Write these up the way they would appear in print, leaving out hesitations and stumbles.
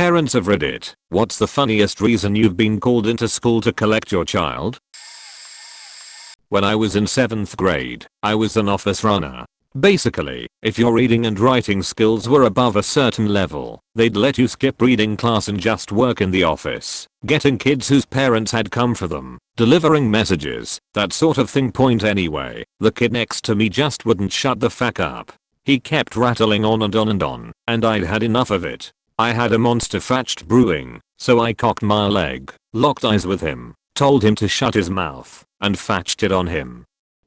Parents of Reddit, what's the funniest reason you've been called into school to collect your child? When I was in 7th grade, I was an office runner. Basically, if your reading and writing skills were above a certain level, they'd let you skip reading class and just work in the office, getting kids whose parents had come for them, delivering messages, that sort of thing. Point anyway, the kid next to me just wouldn't shut the fuck up. He kept rattling on and on and on, and I'd had enough of it. I had a monster fetched brewing, so I cocked my leg, locked eyes with him, told him to shut his mouth, and fetched it on him.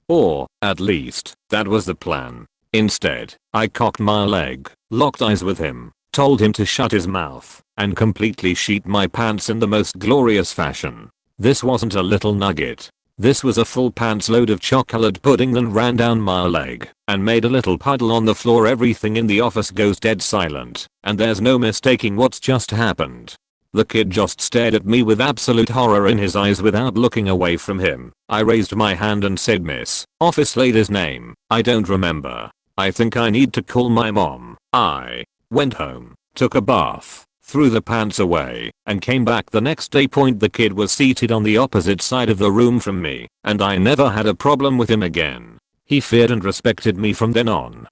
Or, at least, that was the plan. Instead, I cocked my leg, locked eyes with him, told him to shut his mouth, and completely sheet my pants in the most glorious fashion. This wasn't a little nugget. This was a full pants load of chocolate pudding that ran down my leg and made a little puddle on the floor. Everything in the office goes dead silent, and there's no mistaking what's just happened. The kid just stared at me with absolute horror in his eyes without looking away from him. I raised my hand and said, "Miss, office lady's name, I don't remember. I think I need to call my mom." I went home, took a bath, threw the pants away, and came back the next day. The kid was seated on the opposite side of the room from me, and I never had a problem with him again. He feared and respected me from then on.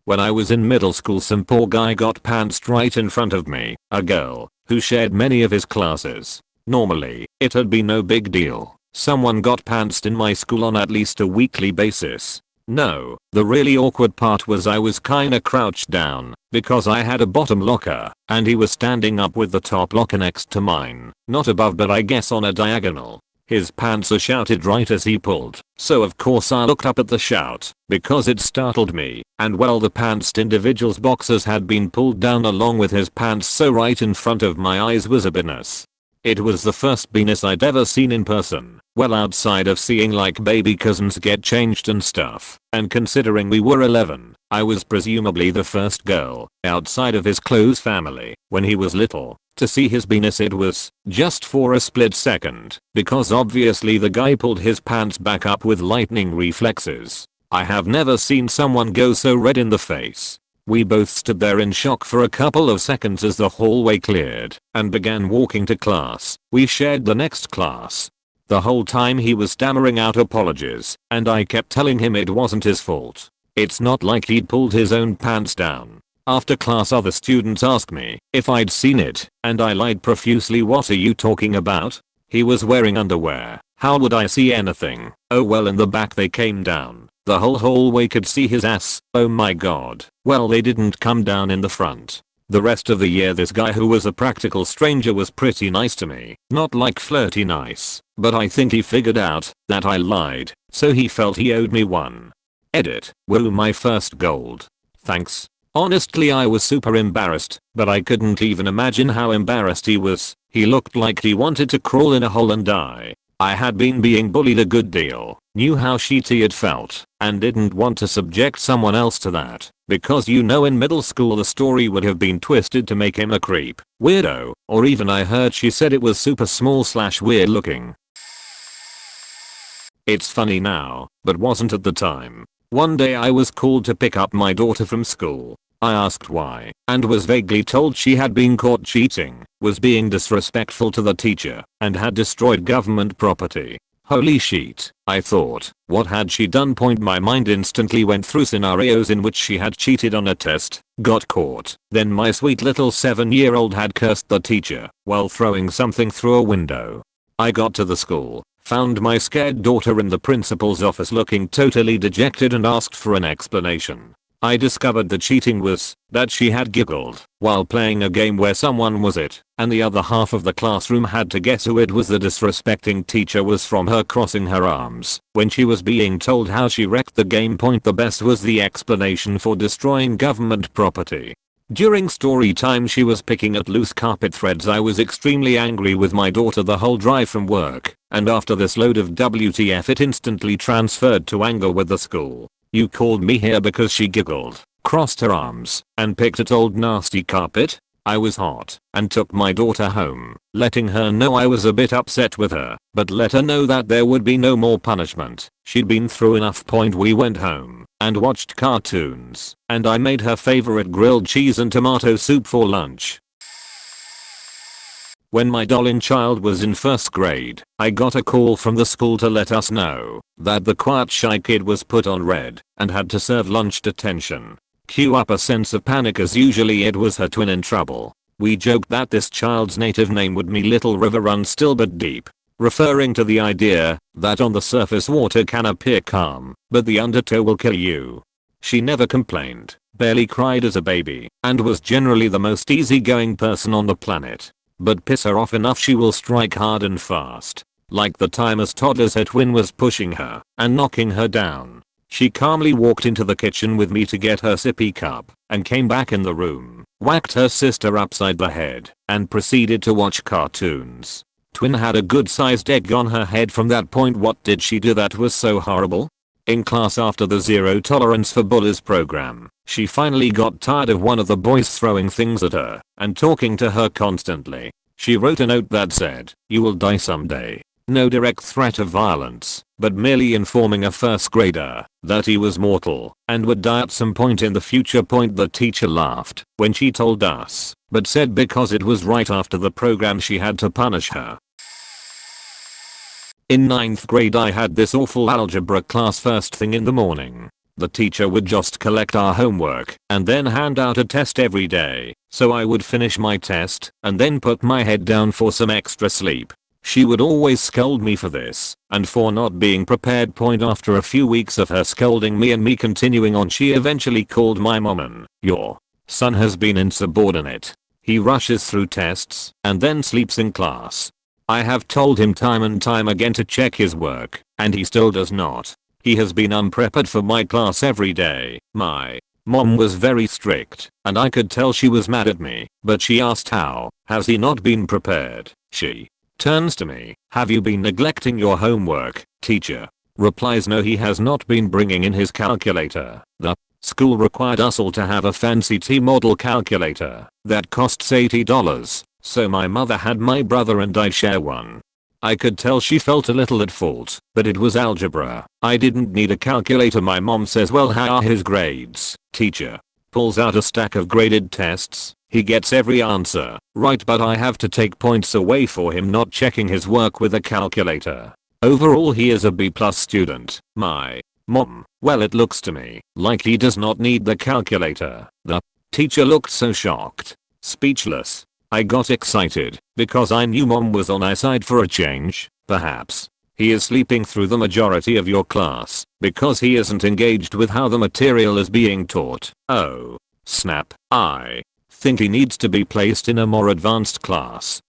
When I was in middle school, some poor guy got pantsed right in front of me, a girl, who shared many of his classes. Normally, it'd be no big deal. Someone got pantsed in my school on at least a weekly basis. No, the really awkward part was I was kinda crouched down, because I had a bottom locker, and he was standing up with the top locker next to mine, not above but I guess on a diagonal. His pants shouted right as he pulled, so of course I looked up at the shout, because it startled me, and well, the pantsed individual's boxers had been pulled down along with his pants, so right in front of my eyes was a penis. It was the first penis I'd ever seen in person, well outside of seeing like baby cousins get changed and stuff, and considering we were 11, I was presumably the first girl, outside of his close family, when he was little, to see his penis. It was just for a split second, because obviously the guy pulled his pants back up with lightning reflexes. I have never seen someone go so red in the face. We both stood there in shock for a couple of seconds as the hallway cleared and began walking to class. We shared the next class. The whole time he was stammering out apologies, and I kept telling him it wasn't his fault. It's not like he'd pulled his own pants down. After class, other students asked me if I'd seen it, and I lied profusely. "What are you talking about? He was wearing underwear. How would I see anything?" "Oh well, in the back they came down. The whole hallway could see his ass." "Oh my god." "Well, they didn't come down in the front." The rest of the year this guy, who was a practical stranger, was pretty nice to me. Not like flirty nice, but I think he figured out that I lied, so he felt he owed me one. Edit. Woo, my first gold. Thanks. Honestly, I was super embarrassed, but I couldn't even imagine how embarrassed he was. He looked like he wanted to crawl in a hole and die. I had been being bullied a good deal, knew how shitty it felt, and didn't want to subject someone else to that, because you know in middle school the story would have been twisted to make him a creep, weirdo, or even I heard she said it was super small / weird looking. It's funny now, but wasn't at the time. One day I was called to pick up my daughter from school. I asked why, and was vaguely told she had been caught cheating, was being disrespectful to the teacher, and had destroyed government property. Holy shit, I thought. What had she done? My mind instantly went through scenarios in which she had cheated on a test, got caught, then my sweet little 7-year-old had cursed the teacher while throwing something through a window. I got to the school, found my scared daughter in the principal's office looking totally dejected, and asked for an explanation. I discovered the cheating was that she had giggled while playing a game where someone was it, and the other half of the classroom had to guess who it was. The disrespecting teacher was from her crossing her arms when she was being told how she wrecked the game. The best was the explanation for destroying government property. During story time she was picking at loose carpet threads. I was extremely angry with my daughter the whole drive from work, and after this load of WTF it instantly transferred to anger with the school. You called me here because she giggled, crossed her arms, and picked at old nasty carpet? I was hot and took my daughter home, letting her know I was a bit upset with her, but let her know that there would be no more punishment. She'd been through enough. We went home and watched cartoons, and I made her favorite grilled cheese and tomato soup for lunch. When my darling child was in first grade, I got a call from the school to let us know that the quiet shy kid was put on red and had to serve lunch detention. Cue up a sense of panic as usually it was her twin in trouble. We joked that this child's native name would be Little River Runs Still But Deep, referring to the idea that on the surface water can appear calm, but the undertow will kill you. She never complained, barely cried as a baby, and was generally the most easygoing person on the planet. But piss her off enough she will strike hard and fast. Like the time as toddlers her twin was pushing her and knocking her down. She calmly walked into the kitchen with me to get her sippy cup and came back in the room, whacked her sister upside the head, and proceeded to watch cartoons. Twin had a good sized egg on her head from that point. What did she do that was so horrible? In class after the Zero Tolerance for Bullies program, she finally got tired of one of the boys throwing things at her and talking to her constantly. She wrote a note that said, "You will die someday." No direct threat of violence, but merely informing a first grader that he was mortal and would die at some point in the future. The teacher laughed when she told us, but said because it was right after the program she had to punish her. In 9th grade I had this awful algebra class first thing in the morning. The teacher would just collect our homework and then hand out a test every day, so I would finish my test and then put my head down for some extra sleep. She would always scold me for this and for not being prepared. After a few weeks of her scolding me and me continuing on, she eventually called my mom and, "Your son has been insubordinate. He rushes through tests and then sleeps in class. I have told him time and time again to check his work, and he still does not. He has been unprepared for my class every day." My mom was very strict, and I could tell she was mad at me, but she asked, "How has he not been prepared?" She turns to me, "Have you been neglecting your homework, teacher?" Replies, "No, he has not been bringing in his calculator. The school required us all to have a fancy T-model calculator that costs $80. So my mother had my brother and I share one." I could tell she felt a little at fault, but it was algebra. I didn't need a calculator. My mom says, "Well, how are his grades, teacher?" Pulls out a stack of graded tests. He gets every answer right, but I have to take points away for him not checking his work with a calculator. Overall he is a B+ student. My mom, "Well, it looks to me like he does not need the calculator." The teacher looked so shocked, speechless. I got excited because I knew mom was on my side for a change. "Perhaps he is sleeping through the majority of your class because he isn't engaged with how the material is being taught." Oh, snap. I think he needs to be placed in a more advanced class.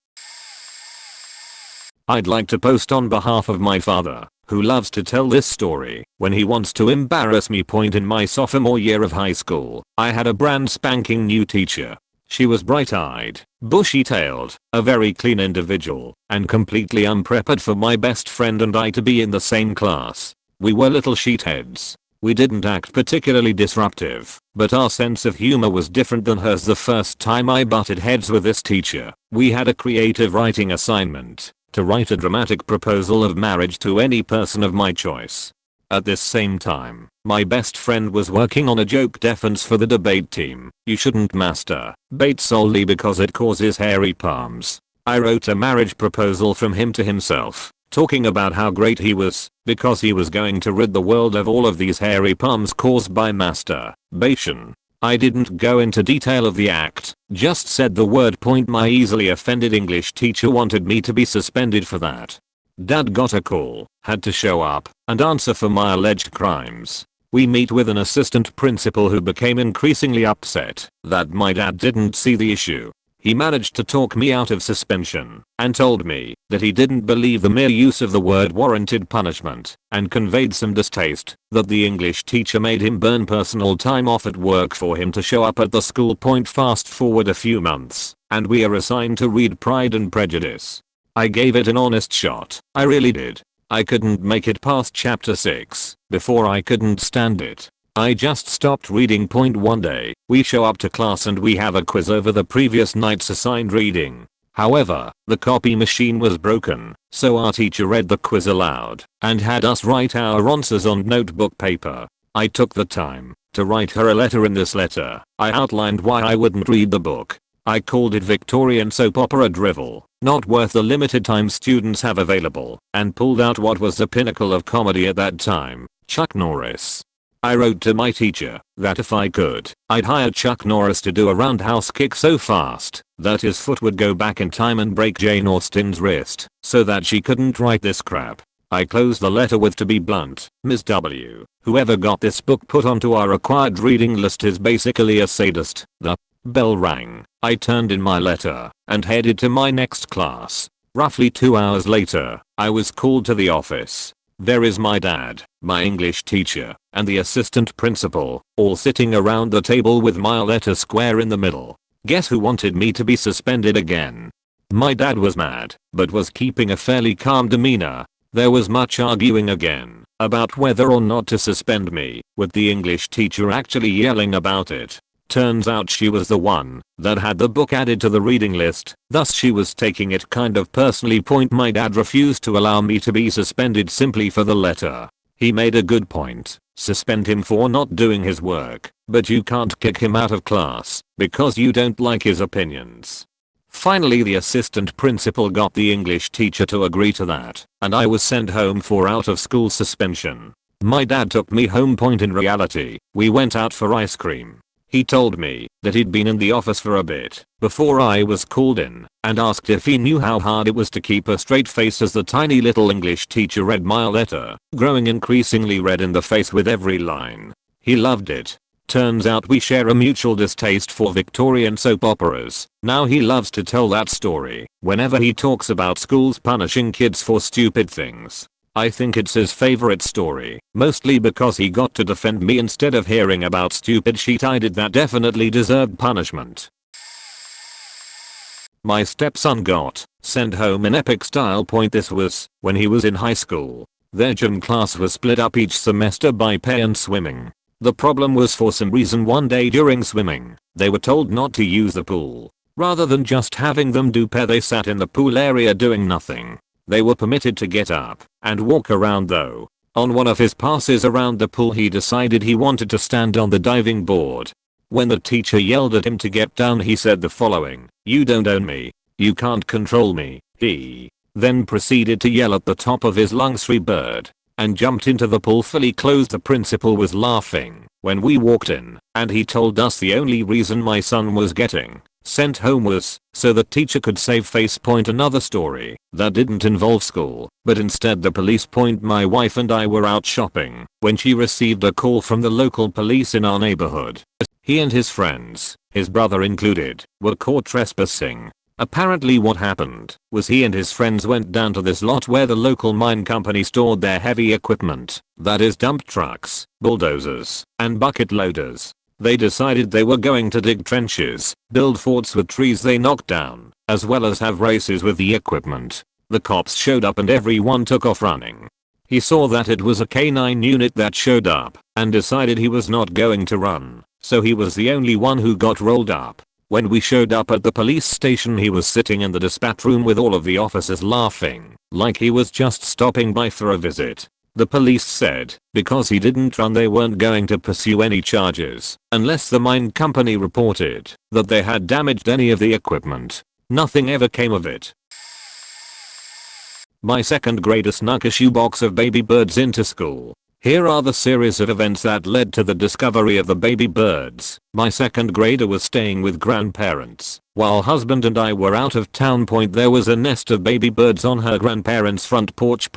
I'd like to post on behalf of my father, who loves to tell this story when he wants to embarrass me. In my sophomore year of high school, I had a brand spanking new teacher. She was bright-eyed, bushy-tailed, a very clean individual, and completely unprepared for my best friend and I to be in the same class. We were little sheetheads. We didn't act particularly disruptive, but our sense of humor was different than hers. The first time I butted heads with this teacher, we had a creative writing assignment to write a dramatic proposal of marriage to any person of my choice. At this same time, my best friend was working on a joke defense for the debate team. "You shouldn't masturbate solely because it causes hairy palms." I wrote a marriage proposal from him to himself, talking about how great he was because he was going to rid the world of all of these hairy palms caused by masturbation. I didn't go into detail of the act, just said the word. My easily offended English teacher wanted me to be suspended for that. Dad got a call, had to show up and answer for my alleged crimes. We meet with an assistant principal who became increasingly upset that my dad didn't see the issue. He managed to talk me out of suspension and told me that he didn't believe the mere use of the word warranted punishment, and conveyed some distaste that the English teacher made him burn personal time off at work for him to show up at the school. Fast forward a few months, and we are assigned to read Pride and Prejudice. I gave it an honest shot, I really did. I couldn't make it past chapter 6 before I couldn't stand it. I just stopped reading. One day, we show up to class and we have a quiz over the previous night's assigned reading. However, the copy machine was broken, so our teacher read the quiz aloud and had us write our answers on notebook paper. I took the time to write her a letter. In this letter, I outlined why I wouldn't read the book. I called it Victorian soap opera drivel, not worth the limited time students have available, and pulled out what was the pinnacle of comedy at that time, Chuck Norris. I wrote to my teacher that if I could, I'd hire Chuck Norris to do a roundhouse kick so fast that his foot would go back in time and break Jane Austen's wrist so that she couldn't write this crap. I closed the letter with, to be blunt, Ms. W, whoever got this book put onto our required reading list is basically a sadist. The bell rang. I turned in my letter and headed to my next class. Roughly 2 hours later, I was called to the office. There is my dad, my English teacher, and the assistant principal, all sitting around the table with my letter square in the middle. Guess who wanted me to be suspended again? My dad was mad, but was keeping a fairly calm demeanor. There was much arguing again about whether or not to suspend me, with the English teacher actually yelling about it. Turns out she was the one that had the book added to the reading list, thus she was taking it kind of personally. My dad refused to allow me to be suspended simply for the letter. He made a good point. Suspend him for not doing his work, but you can't kick him out of class because you don't like his opinions. Finally, the assistant principal got the English teacher to agree to that, and I was sent home for out of school suspension. My dad took me home. In reality, we went out for ice cream. He told me that he'd been in the office for a bit before I was called in and asked if he knew how hard it was to keep a straight face as the tiny little English teacher read my letter, growing increasingly red in the face with every line. He loved it. Turns out we share a mutual distaste for Victorian soap operas. Now he loves to tell that story whenever he talks about schools punishing kids for stupid things. I think it's his favorite story, mostly because he got to defend me instead of hearing about stupid shit I did that definitely deserved punishment. My stepson got sent home in epic style. This was when he was in high school. Their gym class was split up each semester by pay and swimming. The problem was, for some reason one day during swimming, they were told not to use the pool. Rather than just having them do pay, they sat in the pool area doing nothing. They were permitted to get up and walk around though. On one of his passes around the pool he decided he wanted to stand on the diving board. When the teacher yelled at him to get down, he said the following: "You don't own me. You can't control me." He then proceeded to yell at the top of his lungs, "Free bird," and jumped into the pool fully clothed. The principal was laughing when we walked in, and he told us the only reason my son was getting sent home was so the teacher could save face. Another story that didn't involve school, but instead the police. My wife and I were out shopping when she received a call from the local police in our neighborhood. He and his friends, his brother included, were caught trespassing. Apparently what happened was he and his friends went down to this lot where the local mine company stored their heavy equipment, that is dump trucks, bulldozers, and bucket loaders. They decided they were going to dig trenches, build forts with trees they knocked down, as well as have races with the equipment. The cops showed up and everyone took off running. He saw that it was a K9 unit that showed up and decided he was not going to run, so he was the only one who got rolled up. When we showed up at the police station, he was sitting in the dispatch room with all of the officers laughing like he was just stopping by for a visit. The police said because he didn't run they weren't going to pursue any charges unless the mine company reported that they had damaged any of the equipment. Nothing ever came of it. My second grader snuck a shoebox of baby birds into school. Here are the series of events that led to the discovery of the baby birds. My second grader was staying with grandparents while husband and I were out of town. There was a nest of baby birds on her grandparents' front porch.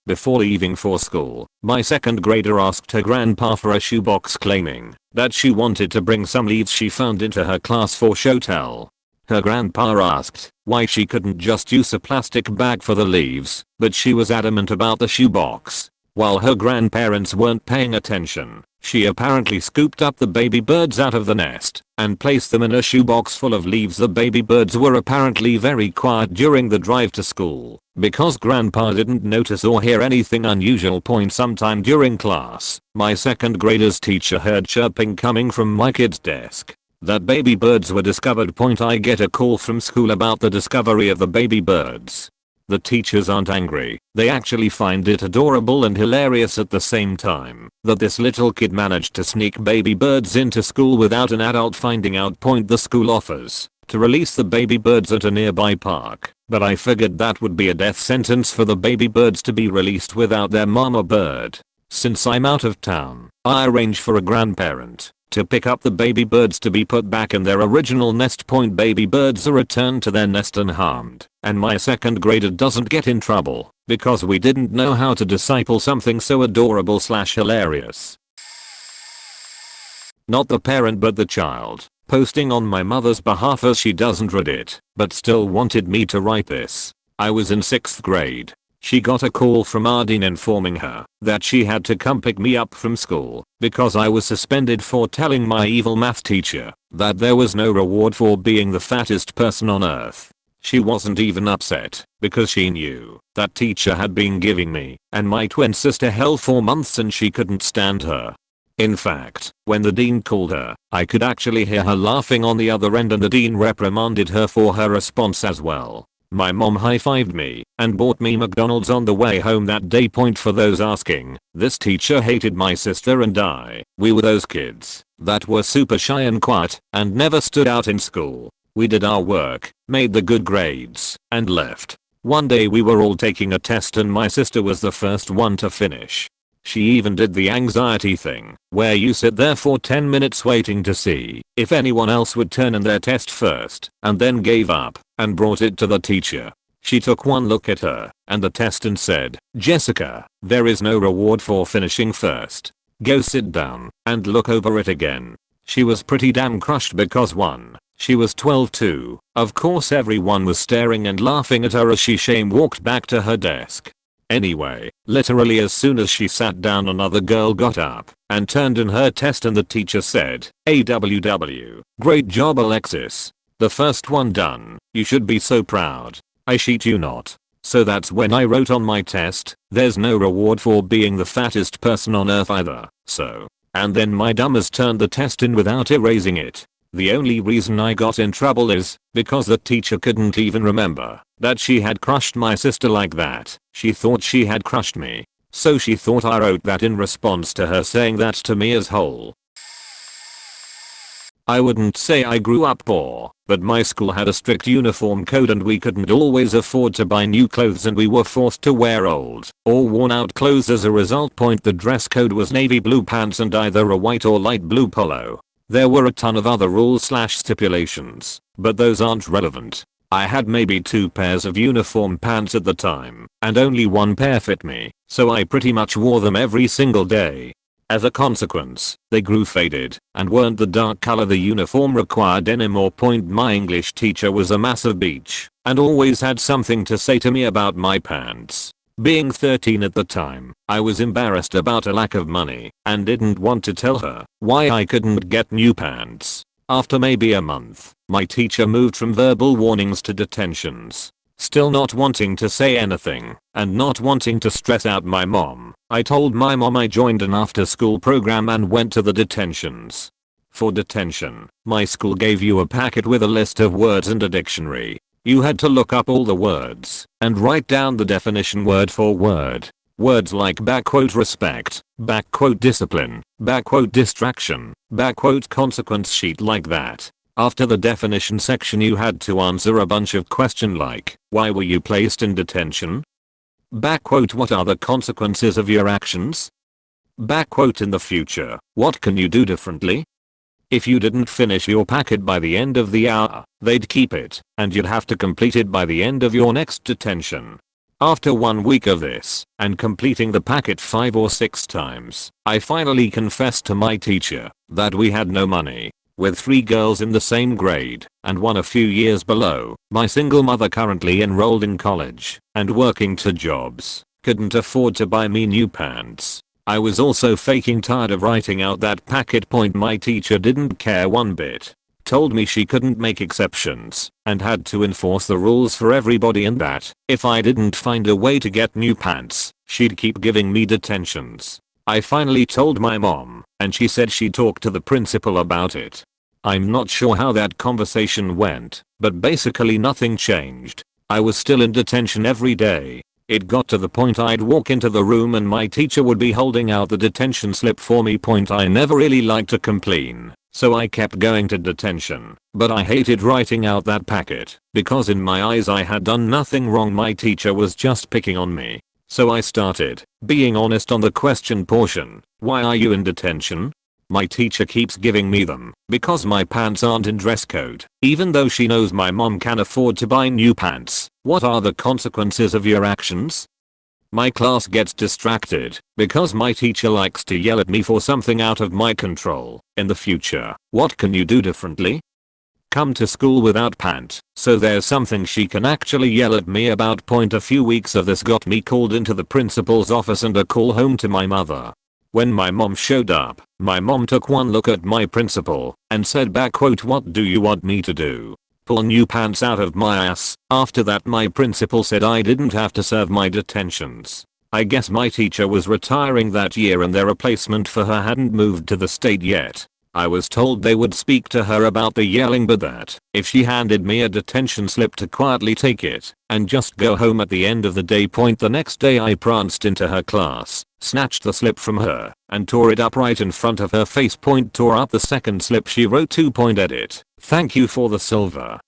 Before leaving for school, my second grader asked her grandpa for a shoebox, claiming that she wanted to bring some leaves she found into her class for show tell. Her grandpa asked why she couldn't just use a plastic bag for the leaves, but she was adamant about the shoebox. While her grandparents weren't paying attention, she apparently scooped up the baby birds out of the nest and placed them in a shoebox full of leaves. The baby birds were apparently very quiet during the drive to school because grandpa didn't notice or hear anything unusual. Sometime during class, my second grader's teacher heard chirping coming from my kid's desk. That baby birds were discovered. I get a call from school about the discovery of the baby birds. The teachers aren't angry, they actually find it adorable and hilarious at the same time that this little kid managed to sneak baby birds into school without an adult finding out. The school offers to release the baby birds at a nearby park, but I figured that would be a death sentence for the baby birds to be released without their mama bird. Since I'm out of town, I arrange for a grandparent to pick up the baby birds to be put back in their original nest. Baby birds are returned to their nest unharmed, and my second grader doesn't get in trouble because we didn't know how to disciple something so adorable / hilarious. Not the parent but the child, posting on my mother's behalf as she doesn't read it, but still wanted me to write this. I was in 6th grade. She got a call from our dean informing her that she had to come pick me up from school because I was suspended for telling my evil math teacher that there was no reward for being the fattest person on earth. She wasn't even upset because she knew that teacher had been giving me and my twin sister hell for months and she couldn't stand her. In fact, when the dean called her, I could actually hear her laughing on the other end and the dean reprimanded her for her response as well. My mom high-fived me and bought me McDonald's on the way home that day. For those asking, this teacher hated my sister and I. We were those kids that were super shy and quiet and never stood out in school. We did our work, made the good grades, and left. One day we were all taking a test and my sister was the first one to finish. She even did the anxiety thing, where you sit there for 10 minutes waiting to see if anyone else would turn in their test first, and then gave up and brought it to the teacher. She took one look at her and the test and said, "Jessica, there is no reward for finishing first. Go sit down and look over it again." She was pretty damn crushed because 1, she was 12, 2, of course everyone was staring and laughing at her as she walked back to her desk. Anyway, literally as soon as she sat down another girl got up and turned in her test and the teacher said, "AWW, great job Alexis. The first one done, you should be so proud. I shit you not." So that's when I wrote on my test, "There's no reward for being the fattest person on earth either." So, and then my dumbass turned the test in without erasing it. The only reason I got in trouble is because the teacher couldn't even remember that she had crushed my sister like that. She thought she had crushed me. So she thought I wrote that in response to her saying that to me as whole. I wouldn't say I grew up poor, but my school had a strict uniform code and we couldn't always afford to buy new clothes and we were forced to wear old or worn out clothes as a result. The dress code was navy blue pants and either a white or light blue polo. There were a ton of other rules / stipulations, but those aren't relevant. I had maybe 2 pairs of uniform pants at the time, and only 1 pair fit me, so I pretty much wore them every single day. As a consequence, they grew faded and weren't the dark color the uniform required anymore. My English teacher was a massive beach and always had something to say to me about my pants. Being 13 at the time, I was embarrassed about a lack of money and didn't want to tell her why I couldn't get new pants. After maybe a month, my teacher moved from verbal warnings to detentions. Still not wanting to say anything and not wanting to stress out my mom, I told my mom I joined an after-school program and went to the detentions. For detention, my school gave you a packet with a list of words and a dictionary. You had to look up all the words and write down the definition word for word. Words like "respect," "discipline," "distraction," "consequence," sheet like that. After the definition section you had to answer a bunch of questions like, why were you placed in detention? What are the consequences of your actions? In the future, what can you do differently? If you didn't finish your packet by the end of the hour, they'd keep it, and you'd have to complete it by the end of your next detention. After 1 week of this, and completing the packet 5 or 6 times, I finally confessed to my teacher that we had no money. With 3 girls in the same grade, and 1 a few years below, my single mother currently enrolled in college, and working 2 jobs, couldn't afford to buy me new pants. I was also faking tired of writing out that packet. My teacher didn't care one bit. told me she couldn't make exceptions and had to enforce the rules for everybody, and that if I didn't find a way to get new pants, she'd keep giving me detentions. I finally told my mom, and she said she'd talk to the principal about it. I'm not sure how that conversation went, but basically nothing changed. I was still in detention every day. It got to the point I'd walk into the room and my teacher would be holding out the detention slip for me. I never really liked to complain, so I kept going to detention, but I hated writing out that packet because in my eyes I had done nothing wrong. My teacher was just picking on me. So I started being honest on the question portion. Why are you in detention? My teacher keeps giving me them because my pants aren't in dress code, even though she knows my mom can afford to buy new pants. What are the consequences of your actions? My class gets distracted because my teacher likes to yell at me for something out of my control. In the future, what can you do differently? Come to school without pants, so there's something she can actually yell at me about. A few weeks of this got me called into the principal's office and a call home to my mother. When my mom showed up, my mom took one look at my principal and said back, quote, "What do you want me to do? Pull new pants out of my ass?" After that my principal said I didn't have to serve my detentions. I guess my teacher was retiring that year and their replacement for her hadn't moved to the state yet. I was told they would speak to her about the yelling, but that if she handed me a detention slip to quietly take it and just go home at the end of the day. The next day I pranced into her class, snatched the slip from her, and tore it up right in front of her face. Tore up the second slip. She wrote 2. Edit. Thank you for the silver.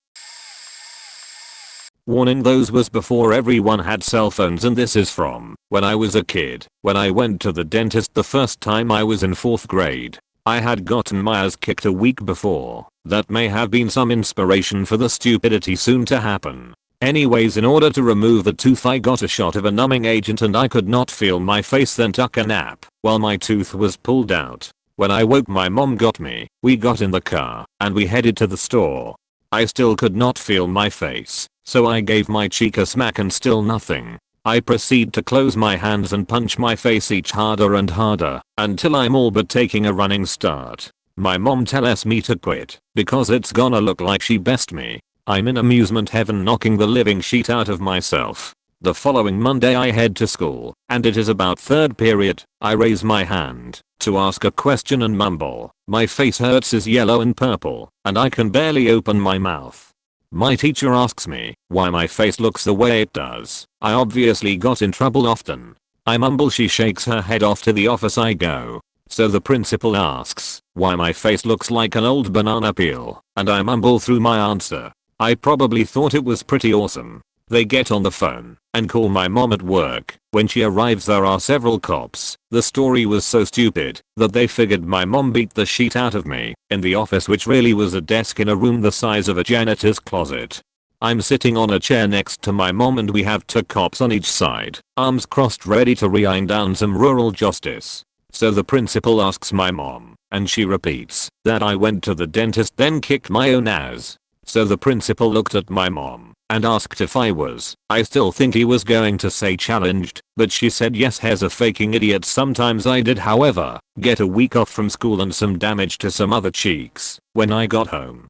Warning, those was before everyone had cell phones, and this is from when I was a kid. When I went to the dentist the first time I was in 4th grade. I had gotten my ass kicked a week before. That may have been some inspiration for the stupidity soon to happen. Anyways, in order to remove the tooth I got a shot of a numbing agent and I could not feel my face, then took a nap while my tooth was pulled out. When I woke my mom got me, we got in the car, and we headed to the store. I still could not feel my face, so I gave my cheek a smack and still nothing. I proceed to close my hands and punch my face each harder and harder until I'm all but taking a running start. My mom tells me to quit because it's gonna look like she best me. I'm in amusement heaven, knocking the living shit out of myself. The following Monday I head to school, and it is about 3rd period. I raise my hand to ask a question and mumble. My face hurts, is yellow and purple, and I can barely open my mouth. My teacher asks me why my face looks the way it does. I obviously got in trouble often. I mumble. She shakes her head. Off to the office I go. So the principal asks why my face looks like an old banana peel, and I mumble through my answer. I probably thought it was pretty awesome. They get on the phone and call my mom at work. When she arrives there are several cops. The story was so stupid that they figured my mom beat the shit out of me in the office, which really was a desk in a room the size of a janitor's closet. I'm sitting on a chair next to my mom and we have 2 cops on each side, arms crossed, ready to rain down some rural justice. So the principal asks my mom, and she repeats that I went to the dentist then kicked my own ass. So the principal looked at my mom and asked if I was. I still think he was going to say challenged, but she said yes. Has a faking idiot. Sometimes I did, however, get a week off from school and some damage to some other cheeks when I got home.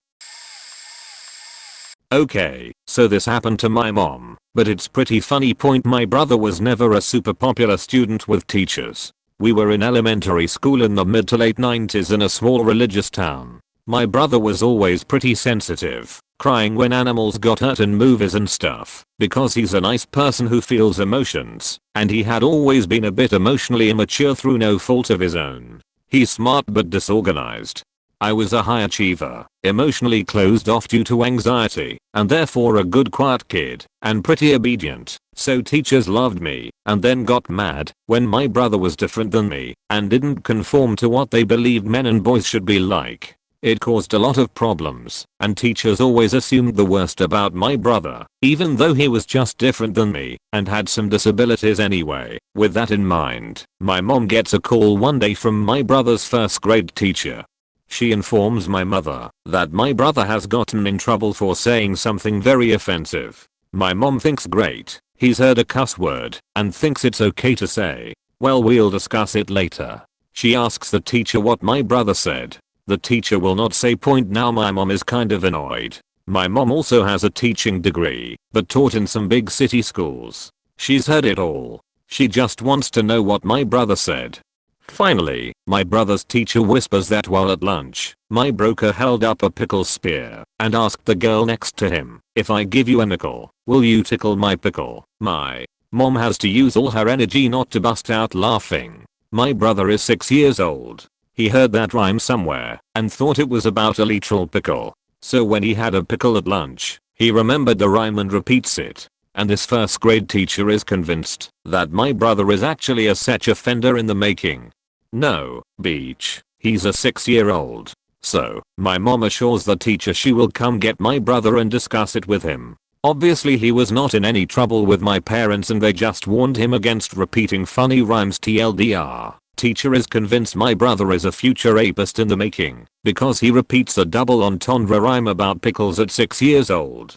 Okay, so this happened to my mom, but it's pretty funny. My brother was never a super popular student with teachers. We were in elementary school in the mid to late 90s in a small religious town. My brother was always pretty sensitive, crying when animals got hurt in movies and stuff, because he's a nice person who feels emotions, and he had always been a bit emotionally immature through no fault of his own. He's smart but disorganized. I was a high achiever, emotionally closed off due to anxiety, and therefore a good quiet kid, and pretty obedient, so teachers loved me, and then got mad when my brother was different than me, and didn't conform to what they believed men and boys should be like. It caused a lot of problems, and teachers always assumed the worst about my brother, even though he was just different than me, and had some disabilities anyway. With that in mind, my mom gets a call one day from my brother's 1st grade teacher. She informs my mother that my brother has gotten in trouble for saying something very offensive. My mom thinks great, he's heard a cuss word, and thinks it's okay to say. Well, we'll discuss it later. She asks the teacher what my brother said. The teacher will not say point now. My mom is kind of annoyed. My mom also has a teaching degree, but taught in some big city schools. She's heard it all. She just wants to know what my brother said. Finally, my brother's teacher whispers that while at lunch, my broker held up a pickle spear and asked the girl next to him, if I give you a nickel, will you tickle my pickle? My mom has to use all her energy not to bust out laughing. My brother is 6 years old. He heard that rhyme somewhere and thought it was about a literal pickle. So when he had a pickle at lunch, he remembered the rhyme and repeats it. And this first grade teacher is convinced that my brother is actually a such offender in the making. No, beach. He's a 6-year-old. So, my mom assures the teacher she will come get my brother and discuss it with him. Obviously he was not in any trouble with my parents and they just warned him against repeating funny rhymes. TLDR. Teacher is convinced my brother is a future rapist in the making because he repeats a double entendre rhyme about pickles at 6 years old.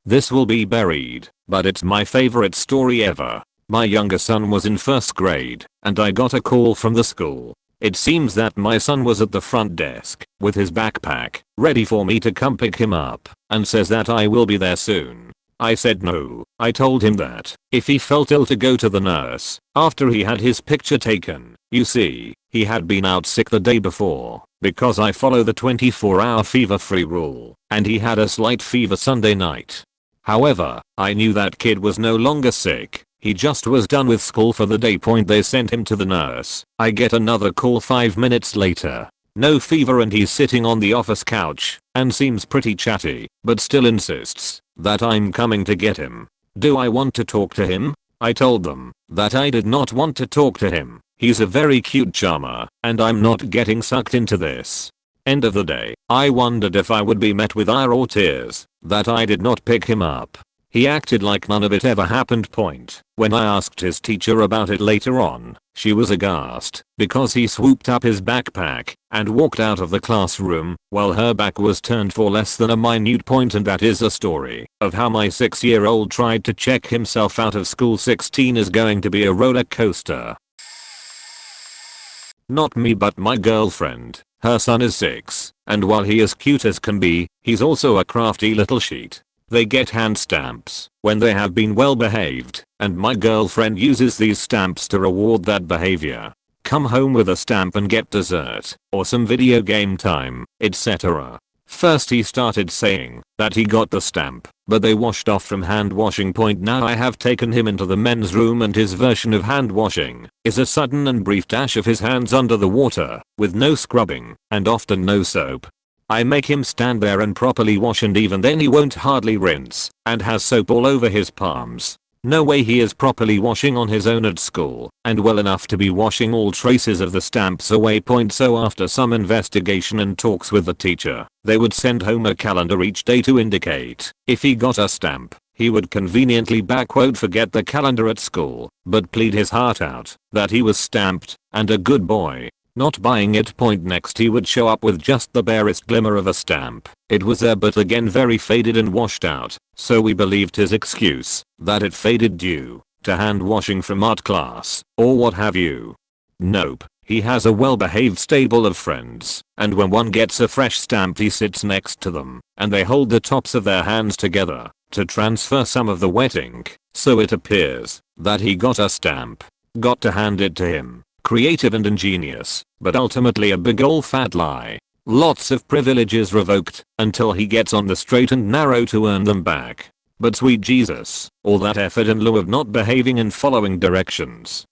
This will be buried, but it's my favorite story ever. My younger son was in first grade, and I got a call from the school. It seems that my son was at the front desk, with his backpack, ready for me to come pick him up, and says that I will be there soon. I said no. I told him that, if he felt ill to go to the nurse, after he had his picture taken. You see, he had been out sick the day before, because I follow the 24-hour fever-free rule, and he had a slight fever Sunday night. However, I knew that kid was no longer sick. He just was done with school for the day. They sent him to the nurse. I get another call 5 minutes later. No fever and he's sitting on the office couch and seems pretty chatty, but still insists that I'm coming to get him. Do I want to talk to him? I told them that I did not want to talk to him. He's a very cute charmer and I'm not getting sucked into this. End of the day, I wondered if I would be met with ire or tears that I did not pick him up. He acted like none of it ever happened. When I asked his teacher about it later on, she was aghast because he swooped up his backpack and walked out of the classroom while her back was turned for less than a minute point. And that is a story of how my 6-year-old tried to check himself out of school. 16 is going to be a roller coaster. Not me but my girlfriend. Her son is 6, and while he is cute as can be, he's also a crafty little sheet. They get hand stamps when they have been well behaved, and my girlfriend uses these stamps to reward that behavior. Come home with a stamp and get dessert, or some video game time, etc. First he started saying that he got the stamp, but they washed off from hand washing. Now I have taken him into the men's room and his version of hand washing is a sudden and brief dash of his hands under the water, with no scrubbing, and often no soap. I make him stand there and properly wash, and even then he won't hardly rinse, and has soap all over his palms. No way he is properly washing on his own at school, and well enough to be washing all traces of the stamps away. So after some investigation and talks with the teacher, they would send home a calendar each day to indicate if he got a stamp. He would conveniently forget the calendar at school, but plead his heart out that he was stamped and a good boy. Not buying it. Next he would show up with just the barest glimmer of a stamp. It was there but again very faded and washed out, so we believed his excuse that it faded due to hand washing from art class or what have you. Nope. He has a well-behaved stable of friends, and when one gets a fresh stamp he sits next to them, and they hold the tops of their hands together to transfer some of the wet ink, so it appears that he got a stamp. Got to hand it to him. Creative and ingenious, but ultimately a big ol' fat lie. Lots of privileges revoked until he gets on the straight and narrow to earn them back. But sweet Jesus, all that effort in lieu of not behaving and following directions.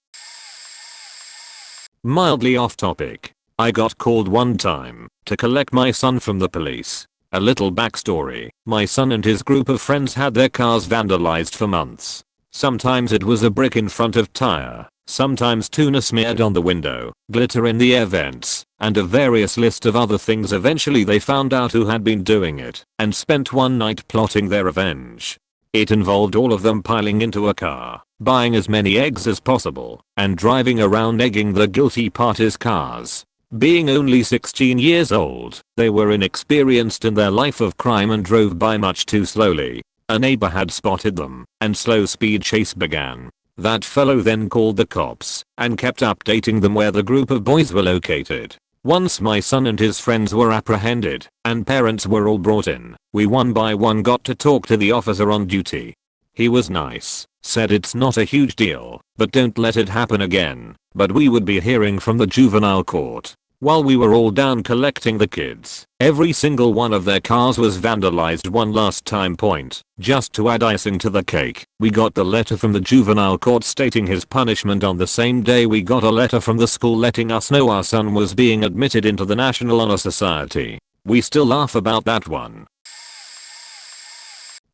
Mildly off topic. I got called one time to collect my son from the police. A little backstory. My son and his group of friends had their cars vandalized for months. Sometimes it was a brick in front of tire. Sometimes tuna smeared on the window, glitter in the air vents, and a various list of other things. Eventually they found out who had been doing it, and spent one night plotting their revenge. It involved all of them piling into a car, buying as many eggs as possible, and driving around egging the guilty parties' cars. Being only 16 years old, they were inexperienced in their life of crime and drove by much too slowly. A neighbor had spotted them, and slow speed chase began. That fellow then called the cops and kept updating them where the group of boys were located. Once my son and his friends were apprehended, and parents were all brought in, we one by one got to talk to the officer on duty. He was nice, said it's not a huge deal, but don't let it happen again, but we would be hearing from the juvenile court. While we were all down collecting the kids, every single one of their cars was vandalized one last time. Just to add icing to the cake, we got the letter from the juvenile court stating his punishment on the same day we got a letter from the school letting us know our son was being admitted into the National Honor Society. We still laugh about that one.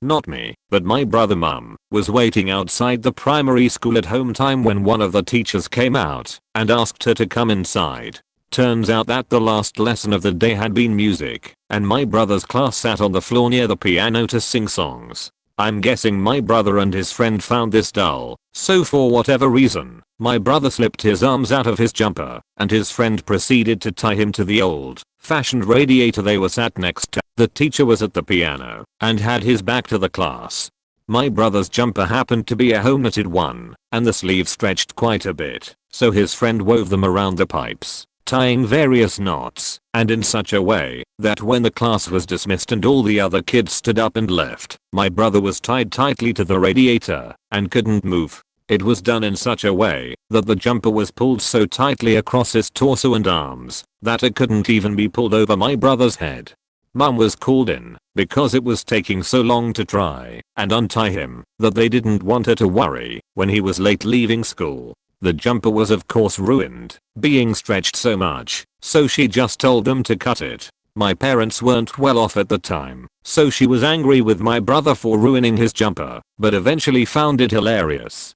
Not me, but my brother mum was waiting outside the primary school at home time when one of the teachers came out and asked her to come inside. Turns out that the last lesson of the day had been music, and my brother's class sat on the floor near the piano to sing songs. I'm guessing my brother and his friend found this dull, so for whatever reason, my brother slipped his arms out of his jumper, and his friend proceeded to tie him to the old-fashioned radiator they were sat next to. The teacher was at the piano, and had his back to the class. My brother's jumper happened to be a home-knitted one, and the sleeves stretched quite a bit, so his friend wove them around the pipes, tying various knots, and in such a way that when the class was dismissed and all the other kids stood up and left, my brother was tied tightly to the radiator and couldn't move. It was done in such a way that the jumper was pulled so tightly across his torso and arms that it couldn't even be pulled over my brother's head. Mum was called in because it was taking so long to try and untie him that they didn't want her to worry when he was late leaving school. The jumper was of course ruined, being stretched so much, so she just told them to cut it. My parents weren't well off at the time, so she was angry with my brother for ruining his jumper, but eventually found it hilarious.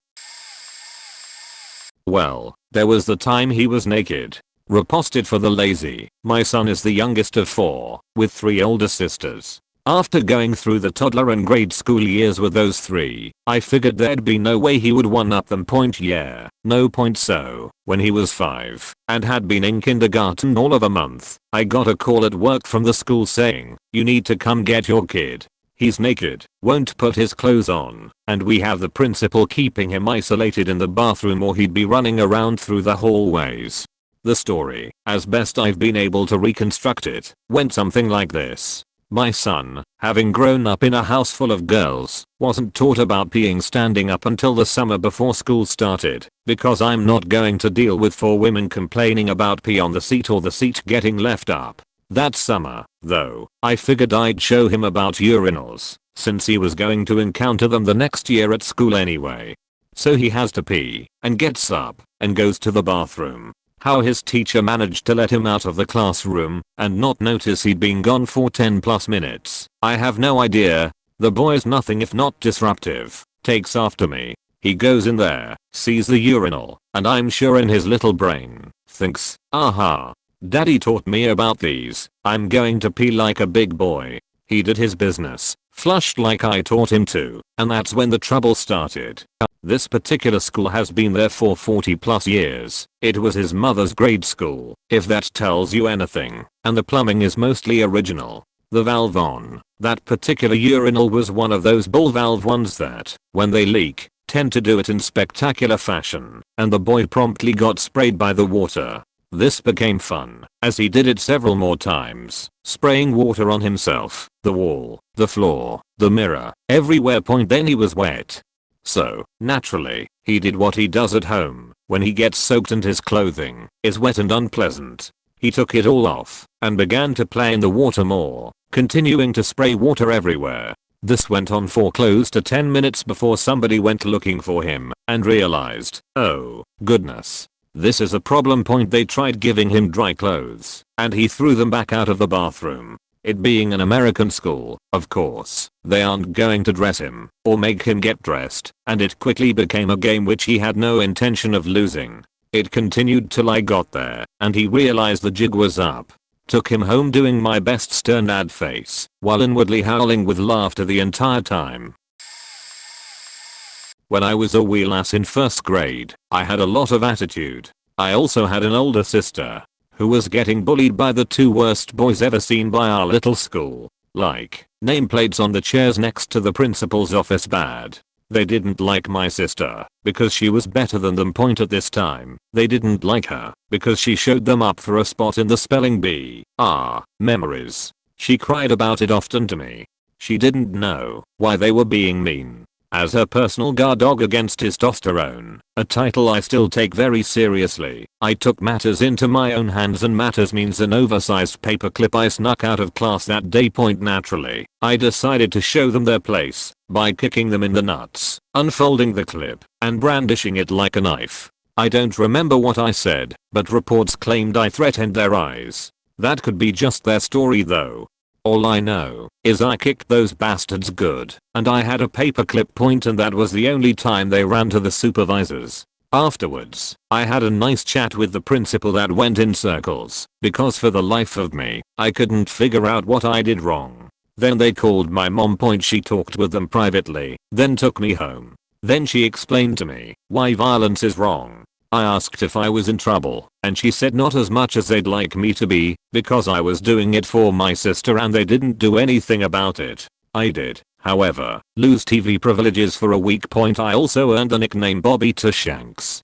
Well, there was the time he was naked. Riposted for the lazy. My son is the youngest of 4, with 3 older sisters. After going through the toddler and grade school years with those 3, I figured there'd be no way he would one-up them. Yeah, no point. So, when he was 5, and had been in kindergarten all of a month, I got a call at work from the school saying, "You need to come get your kid. He's naked, won't put his clothes on, and we have the principal keeping him isolated in the bathroom or he'd be running around through the hallways." The story, as best I've been able to reconstruct it, went something like this. My son, having grown up in a house full of girls, wasn't taught about peeing standing up until the summer before school started, because I'm not going to deal with 4 women complaining about pee on the seat or the seat getting left up. That summer, though, I figured I'd show him about urinals, since he was going to encounter them the next year at school anyway. So he has to pee, and gets up, and goes to the bathroom. How his teacher managed to let him out of the classroom and not notice he'd been gone for 10+ minutes, I have no idea. The boy's nothing if not disruptive, takes after me. He goes in there, sees the urinal, and I'm sure in his little brain, thinks, "Aha. Daddy taught me about these, I'm going to pee like a big boy." He did his business, flushed like I taught him to, and that's when the trouble started. This particular school has been there for 40+ years. It was his mother's grade school, if that tells you anything, and the plumbing is mostly original. The valve on that particular urinal was one of those ball valve ones that, when they leak, tend to do it in spectacular fashion, and the boy promptly got sprayed by the water. This became fun, as he did it several more times, spraying water on himself, the wall, the floor, the mirror, everywhere. Then he was wet. So, naturally, he did what he does at home when he gets soaked and his clothing is wet and unpleasant. He took it all off and began to play in the water more, continuing to spray water everywhere. This went on for close to 10 minutes before somebody went looking for him and realized, oh, goodness. This is a problem. They tried giving him dry clothes, and he threw them back out of the bathroom. It being an American school, of course, they aren't going to dress him or make him get dressed, and it quickly became a game which he had no intention of losing. It continued till I got there, and he realized the jig was up. Took him home doing my best stern dad face, while inwardly howling with laughter the entire time. When I was a wheel ass in 1st grade, I had a lot of attitude. I also had an older sister who was getting bullied by the 2 worst boys ever seen by our little school. Like, nameplates on the chairs next to the principal's office bad. They didn't like my sister because she was better than them. Point at this time. They didn't like her because she showed them up for a spot in the spelling bee. Memories. She cried about it often to me. She didn't know why they were being mean. As her personal guard dog against testosterone, a title I still take very seriously, I took matters into my own hands, and matters means an oversized paperclip I snuck out of class that day. Naturally, I decided to show them their place by kicking them in the nuts, unfolding the clip, and brandishing it like a knife. I don't remember what I said, but reports claimed I threatened their eyes. That could be just their story though. All I know is I kicked those bastards good, and I had a paperclip point, and that was the only time they ran to the supervisors. Afterwards, I had a nice chat with the principal that went in circles, because for the life of me, I couldn't figure out what I did wrong. Then they called my mom. She talked with them privately, then took me home. Then she explained to me why violence is wrong. I asked if I was in trouble, and she said not as much as they'd like me to be, because I was doing it for my sister and they didn't do anything about it. I did, however, lose TV privileges for a week. I also earned the nickname Bobby to Shanks.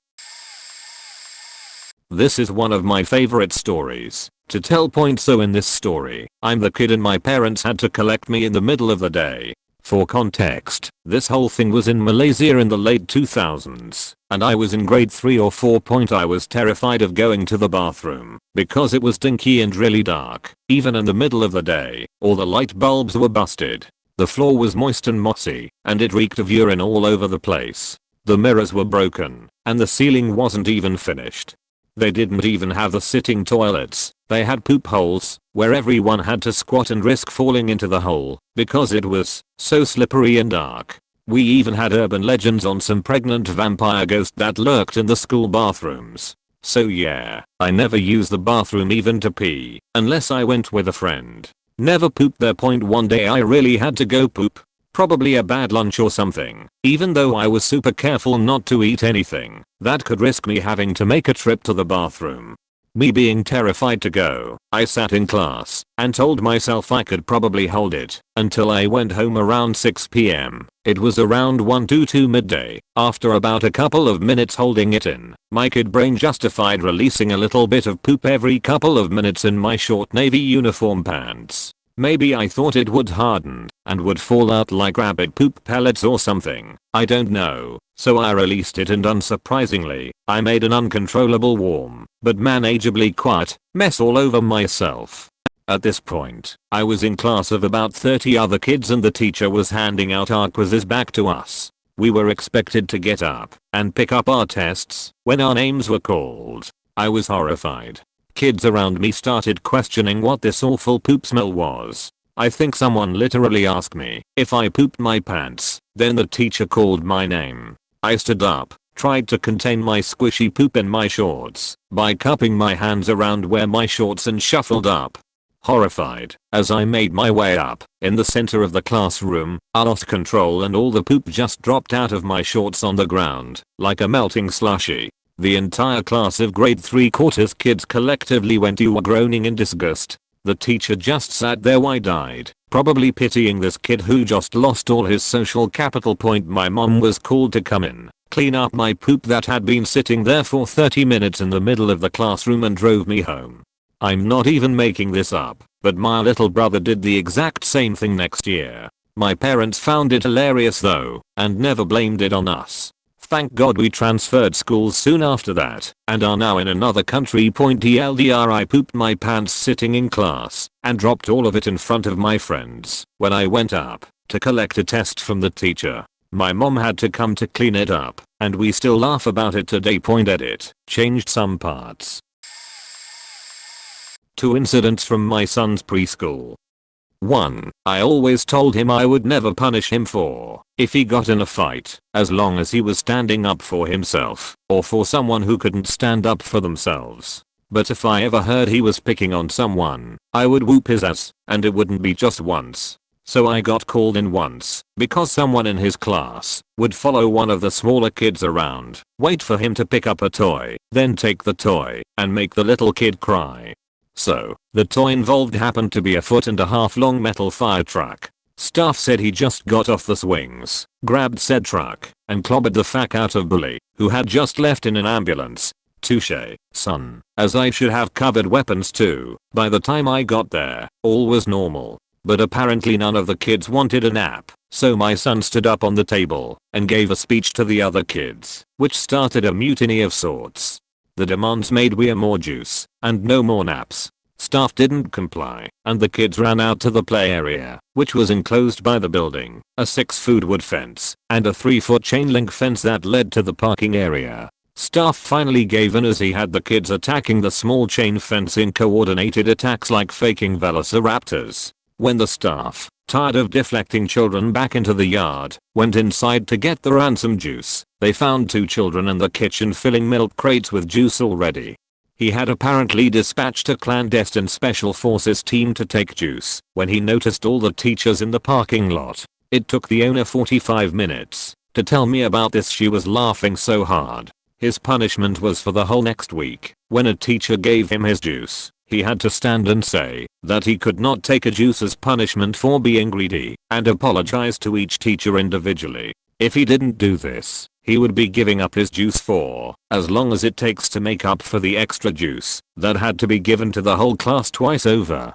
This is one of my favorite stories to tell. So in this story, I'm the kid and my parents had to collect me in the middle of the day. For context, this whole thing was in Malaysia in the late 2000s, and I was in grade 3 or 4. I was terrified of going to the bathroom because it was stinky and really dark, even in the middle of the day. All the light bulbs were busted. The floor was moist and mossy, and it reeked of urine all over the place. The mirrors were broken, and the ceiling wasn't even finished. They didn't even have the sitting toilets. They had poop holes where everyone had to squat and risk falling into the hole because it was so slippery and dark. We even had urban legends on some pregnant vampire ghost that lurked in the school bathrooms. So yeah, I never used the bathroom even to pee unless I went with a friend. Never pooped there. One day I really had to go poop. Probably a bad lunch or something, even though I was super careful not to eat anything that could risk me having to make a trip to the bathroom. Me being terrified to go, I sat in class and told myself I could probably hold it until I went home around 6 p.m. It was around 1 to 2 midday. After about a couple of minutes holding it in, my kid brain justified releasing a little bit of poop every couple of minutes in my short navy uniform pants. Maybe I thought it would harden and would fall out like rabbit poop pellets or something. I don't know. So I released it, and unsurprisingly, I made an uncontrollable warm, but manageably quiet, mess all over myself. At this point, I was in class of about 30 other kids and the teacher was handing out our quizzes back to us. We were expected to get up and pick up our tests when our names were called. I was horrified. Kids around me started questioning what this awful poop smell was. I think someone literally asked me if I pooped my pants. Then the teacher called my name. I stood up, tried to contain my squishy poop in my shorts by cupping my hands around where my shorts and shuffled up. Horrified, as I made my way up, in the center of the classroom, I lost control and all the poop just dropped out of my shorts on the ground, like a melting slushie. The entire class of grade 3/4 kids collectively went groaning in disgust. The teacher just sat there wide-eyed, probably pitying this kid who just lost all his social capital. My mom was called to come in, clean up my poop that had been sitting there for 30 minutes in the middle of the classroom, and drove me home. I'm not even making this up, but my little brother did the exact same thing next year. My parents found it hilarious though, and never blamed it on us. Thank God we transferred schools soon after that, and are now in another country. TLDR, I pooped my pants sitting in class, and dropped all of it in front of my friends when I went up to collect a test from the teacher. My mom had to come to clean it up, and we still laugh about it today. Edit, changed some parts. 2 incidents from my son's preschool. 1. I always told him I would never punish him if he got in a fight, as long as he was standing up for himself, or for someone who couldn't stand up for themselves. But if I ever heard he was picking on someone, I would whoop his ass, and it wouldn't be just once. So I got called in once, because someone in his class would follow one of the smaller kids around, wait for him to pick up a toy, then take the toy, and make the little kid cry. So, the toy involved happened to be a 1.5 foot long metal fire truck. Staff said he just got off the swings, grabbed said truck, and clobbered the fuck out of bully, who had just left in an ambulance. Touché, son, as I should have covered weapons too. By the time I got there, all was normal. But apparently none of the kids wanted a nap, so my son stood up on the table and gave a speech to the other kids, which started a mutiny of sorts. The demands made we more juice and no more naps. Staff didn't comply, and the kids ran out to the play area, which was enclosed by the building, a 6-foot wood fence, and a 3-foot chain link fence that led to the parking area. Staff finally gave in as he had the kids attacking the small chain fence in coordinated attacks like faking velociraptors. When the staff, tired of deflecting children back into the yard, went inside to get the ransom juice, they found 2 children in the kitchen filling milk crates with juice already. He had apparently dispatched a clandestine special forces team to take juice when he noticed all the teachers in the parking lot. It took the owner 45 minutes to tell me about this. She was laughing so hard. His punishment was for the whole next week. When a teacher gave him his juice, he had to stand and say that he could not take a juice as punishment for being greedy and apologize to each teacher individually. If he didn't do this, he would be giving up his juice for as long as it takes to make up for the extra juice that had to be given to the whole class twice over.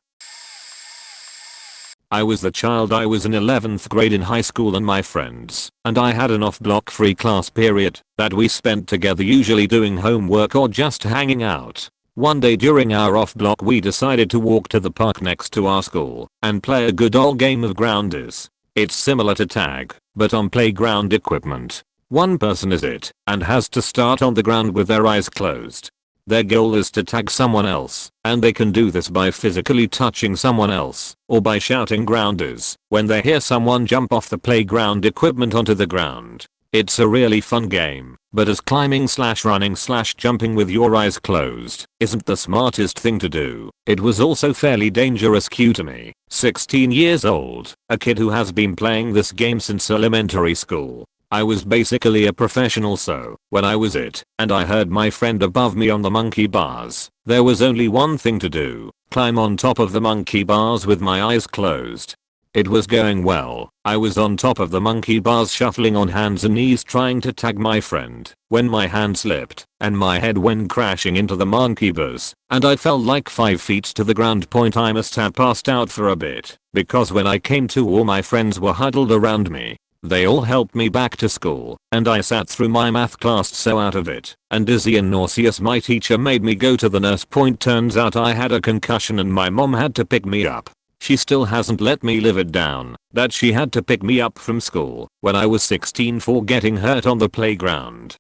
I was the child. I was in 11th grade in high school and my friends and I had an off-block free class period that we spent together, usually doing homework or just hanging out. One day during our off-block we decided to walk to the park next to our school and play a good old game of grounders. It's similar to tag, but on playground equipment. One person is it and has to start on the ground with their eyes closed. Their goal is to tag someone else, and they can do this by physically touching someone else or by shouting grounders when they hear someone jump off the playground equipment onto the ground. It's a really fun game, but as climbing/running/jumping with your eyes closed isn't the smartest thing to do, it was also fairly dangerous. Cue to me, 16 years old, a kid who has been playing this game since elementary school. I was basically a professional, so when I was it and I heard my friend above me on the monkey bars, there was only one thing to do: climb on top of the monkey bars with my eyes closed. It was going well. I was on top of the monkey bars shuffling on hands and knees trying to tag my friend when my hand slipped and my head went crashing into the monkey bars and I fell like 5 feet to the ground. I must have passed out for a bit because when I came to, all my friends were huddled around me. They all helped me back to school and I sat through my math class so out of it and dizzy and nauseous my teacher made me go to the nurse. Turns out I had a concussion and my mom had to pick me up. She still hasn't let me live it down that she had to pick me up from school when I was 16 for getting hurt on the playground.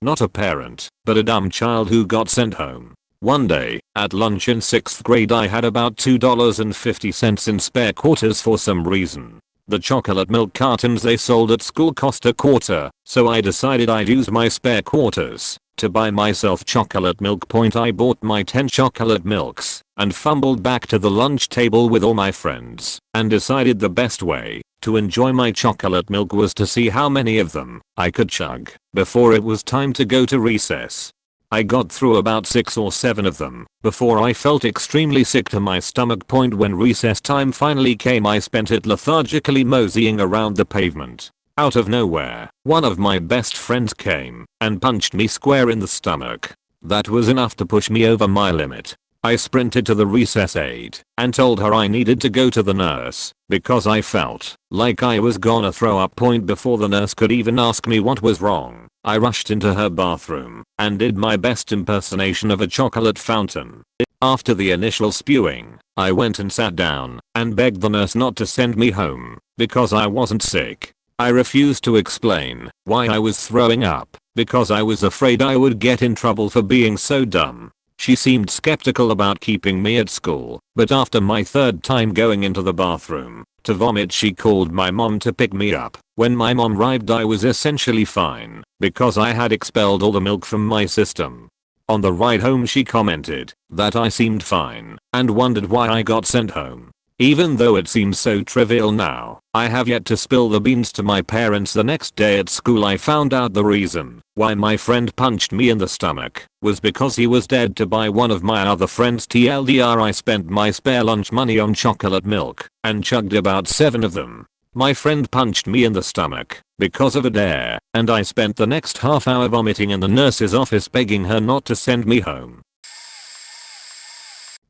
Not a parent, but a dumb child who got sent home. One day, at lunch in 6th grade, I had about $2.50 in spare quarters for some reason. The chocolate milk cartons they sold at school cost a quarter, so I decided I'd use my spare quarters to buy myself chocolate milk. I bought my 10 chocolate milks and fumbled back to the lunch table with all my friends and decided the best way to enjoy my chocolate milk was to see how many of them I could chug before it was time to go to recess. I got through about 6 or 7 of them before I felt extremely sick to my stomach. When recess time finally came, I spent it lethargically moseying around the pavement. Out of nowhere, one of my best friends came and punched me square in the stomach. That was enough to push me over my limit. I sprinted to the recess aide and told her I needed to go to the nurse because I felt like I was gonna throw up. Before the nurse could even ask me what was wrong, I rushed into her bathroom and did my best impersonation of a chocolate fountain. After the initial spewing, I went and sat down and begged the nurse not to send me home because I wasn't sick. I refused to explain why I was throwing up because I was afraid I would get in trouble for being so dumb. She seemed skeptical about keeping me at school, but after my 3rd time going into the bathroom to vomit, she called my mom to pick me up. When my mom arrived, I was essentially fine because I had expelled all the milk from my system. On the ride home, she commented that I seemed fine and wondered why I got sent home. Even though it seems so trivial now, I have yet to spill the beans to my parents. The next day at school, I found out the reason Why my friend punched me in the stomach was because he was dead to buy one of my other friends TLDR. I spent my spare lunch money on chocolate milk and chugged about 7 of them. My friend punched me in the stomach because of a dare, and I spent the next half hour vomiting in the nurse's office begging her not to send me home.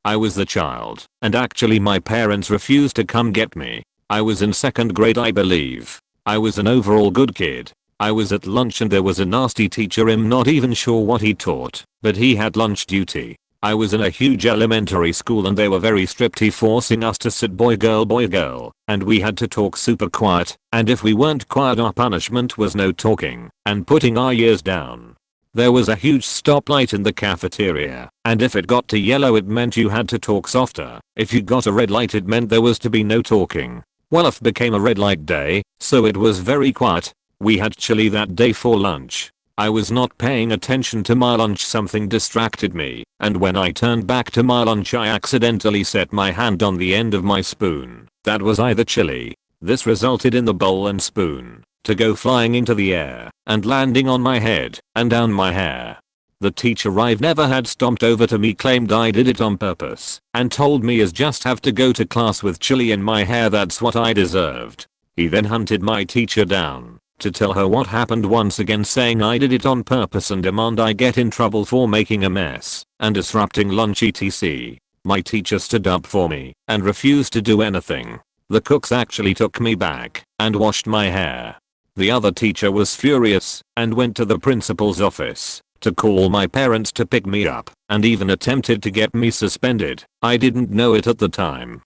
I was the child, and actually my parents refused to come get me. I was in 2nd grade, I believe. I was an overall good kid. I was at lunch and there was a nasty teacher. I'm not even sure what he taught, but he had lunch duty. I was in a huge elementary school and they were very strictly forcing us to sit boy girl, and we had to talk super quiet, and if we weren't quiet our punishment was no talking and putting our ears down. There was a huge stoplight in the cafeteria, and if it got to yellow it meant you had to talk softer. If you got a red light it meant there was to be no talking. Well, it became a red light day, so it was very quiet. We had chili that day for lunch. I was not paying attention to my lunch, something distracted me, and when I turned back to my lunch I accidentally set my hand on the end of my spoon. That was either chili. This resulted in the bowl and spoon to go flying into the air and landing on my head and down my hair. The teacher I've never had stomped over to me claimed I did it on purpose and told me as just have to go to class with chili in my hair, that's what I deserved. He then hunted my teacher down to tell her what happened once again, saying I did it on purpose and demand I get in trouble for making a mess and disrupting lunch etc. My teacher stood up for me and refused to do anything. The cooks actually took me back and washed my hair. The other teacher was furious and went to the principal's office to call my parents to pick me up and even attempted to get me suspended. I didn't know it at the time.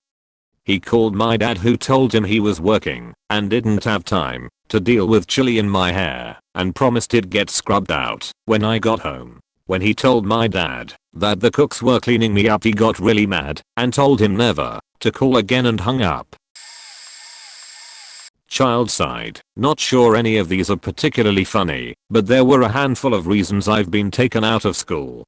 He called my dad, who told him he was working and didn't have time to deal with chili in my hair and promised it'd get scrubbed out when I got home. When he told my dad that the cooks were cleaning me up, he got really mad and told him never to call again and hung up. Child side. Not sure any of these are particularly funny, but there were a handful of reasons I've been taken out of school.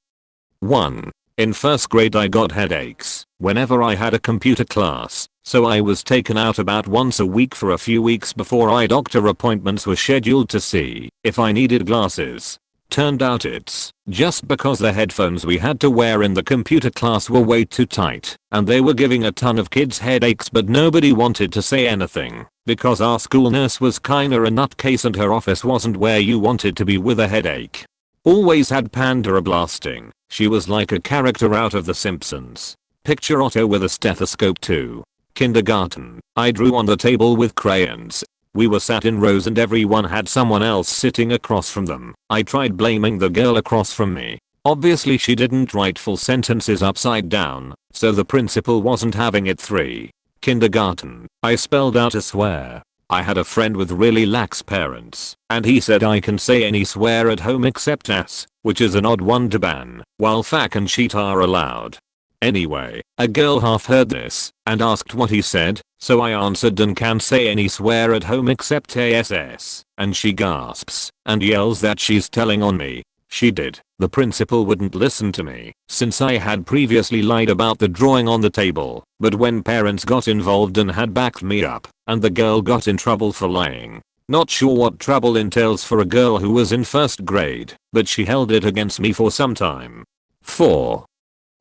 1. In 1st grade I got headaches whenever I had a computer class, so I was taken out about once a week for a few weeks before eye doctor appointments were scheduled to see if I needed glasses. Turned out it's just because the headphones we had to wear in the computer class were way too tight, and they were giving a ton of kids headaches, but nobody wanted to say anything because our school nurse was kinda a nutcase and her office wasn't where you wanted to be with a headache. Always had Pandora blasting. She was like a character out of The Simpsons. Picture Otto with a stethoscope too. Kindergarten. I drew on the table with crayons. We were sat in rows and everyone had someone else sitting across from them. I tried blaming the girl across from me. Obviously she didn't write full sentences upside down, so the principal wasn't having it. 3. Kindergarten. I spelled out a swear. I had a friend with really lax parents, and he said I can say any swear at home except ass, which is an odd one to ban, while fuck and shit are allowed. Anyway, a girl half heard this and asked what he said, so I answered and can say any swear at home except ass, and she gasps and yells that she's telling on me. She did. The principal wouldn't listen to me since I had previously lied about the drawing on the table, but when parents got involved and had backed me up, and the girl got in trouble for lying. Not sure what trouble entails for a girl who was in 1st grade, but she held it against me for some time. 4.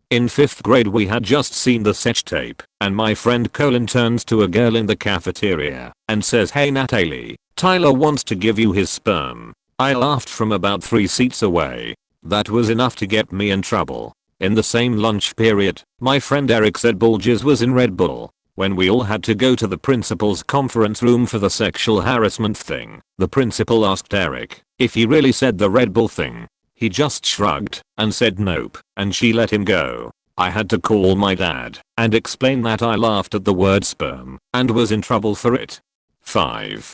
In 5th grade we had just seen the sex tape, and my friend Colin turns to a girl in the cafeteria and says, "Hey Natalie, Tyler wants to give you his sperm." I laughed from about 3 seats away. That was enough to get me in trouble. In the same lunch period, my friend Eric said Bulges was in Red Bull. When we all had to go to the principal's conference room for the sexual harassment thing, the principal asked Eric if he really said the Red Bull thing. He just shrugged and said nope, and she let him go. I had to call my dad and explain that I laughed at the word sperm and was in trouble for it. 5.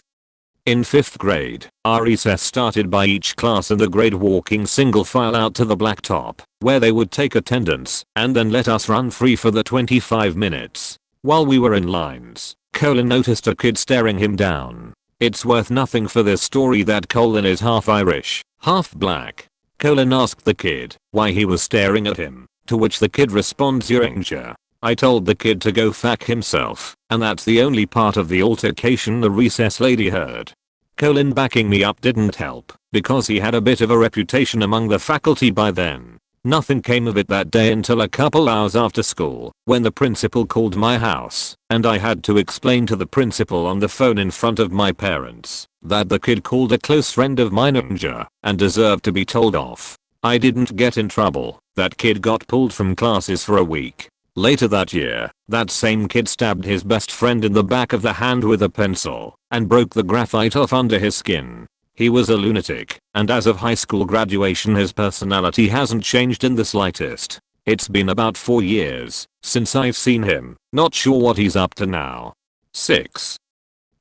In 5th grade, our recess started by each class in the grade walking single file out to the blacktop, where they would take attendance and then let us run free for the 25 minutes. While we were in lines, Colin noticed a kid staring him down. It's worth nothing for this story that Colin is half Irish, half black. Colin asked the kid why he was staring at him, to which the kid responds, "You're Inja." I told the kid to go fuck himself, and that's the only part of the altercation the recess lady heard. Colin backing me up didn't help. because he had a bit of a reputation among the faculty by then. Nothing came of it that day until a couple hours after school, when the principal called my house, and I had to explain to the principal on the phone in front of my parents that the kid called a close friend of mine a ninja and deserved to be told off. I didn't get in trouble. That kid got pulled from classes for a week. Later that year, that same kid stabbed his best friend in the back of the hand with a pencil and broke the graphite off under his skin. He was a lunatic, and as of high school graduation his personality hasn't changed in the slightest. It's been about 4 years since I've seen him, not sure what he's up to now. 6.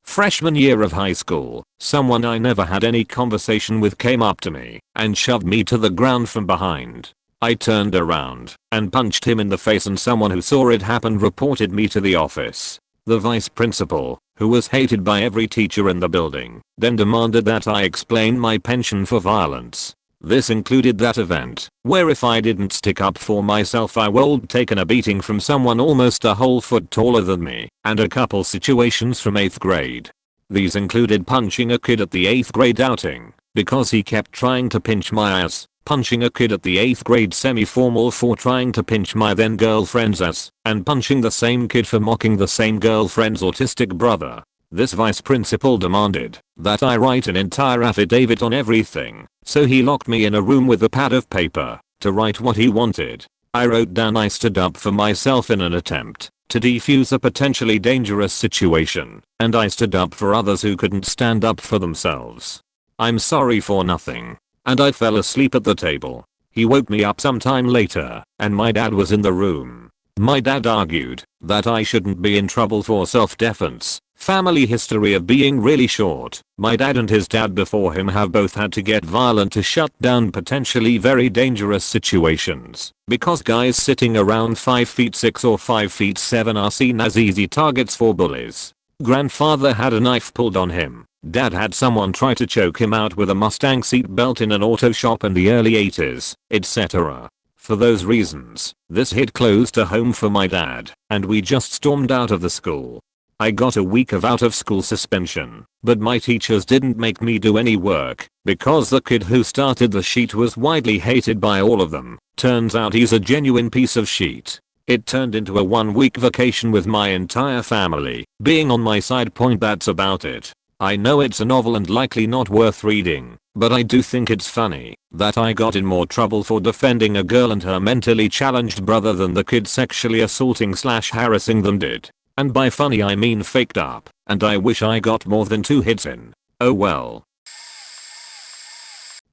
Freshman year of high school, someone I never had any conversation with came up to me and shoved me to the ground from behind. I turned around and punched him in the face, and someone who saw it happen reported me to the office. The vice principal, who was hated by every teacher in the building, then demanded that I explain my penchant for violence. This included that event, where if I didn't stick up for myself I would taken a beating from someone almost a whole foot taller than me, and a couple situations from 8th grade. These included punching a kid at the 8th grade outing, because he kept trying to pinch my ass, punching a kid at the 8th grade semi-formal for trying to pinch my then girlfriend's ass, and punching the same kid for mocking the same girlfriend's autistic brother. This vice principal demanded that I write an entire affidavit on everything, so he locked me in a room with a pad of paper to write what he wanted. I wrote down I stood up for myself in an attempt to defuse a potentially dangerous situation, and I stood up for others who couldn't stand up for themselves. I'm sorry for nothing. And I fell asleep at the table. He woke me up sometime later, and my dad was in the room. My dad argued that I shouldn't be in trouble for self-defense. Family history of being really short. My dad and his dad before him have both had to get violent to shut down potentially very dangerous situations, because guys sitting around 5'6" or 5'7" are seen as easy targets for bullies. Grandfather had a knife pulled on him. Dad had someone try to choke him out with a Mustang seat belt in an auto shop in the early 80s, etc. For those reasons, this hit close to home for my dad, and we just stormed out of the school. I got a week of out of school suspension, but my teachers didn't make me do any work, because the kid who started the sheet was widely hated by all of them. Turns out he's a genuine piece of shit. It turned into a 1-week vacation with my entire family being on my side. That's about it. I know it's a novel and likely not worth reading, but I do think it's funny that I got in more trouble for defending a girl and her mentally challenged brother than the kid sexually assaulting/harassing them did. And by funny I mean faked up, and I wish I got more than 2 hits in. Oh well.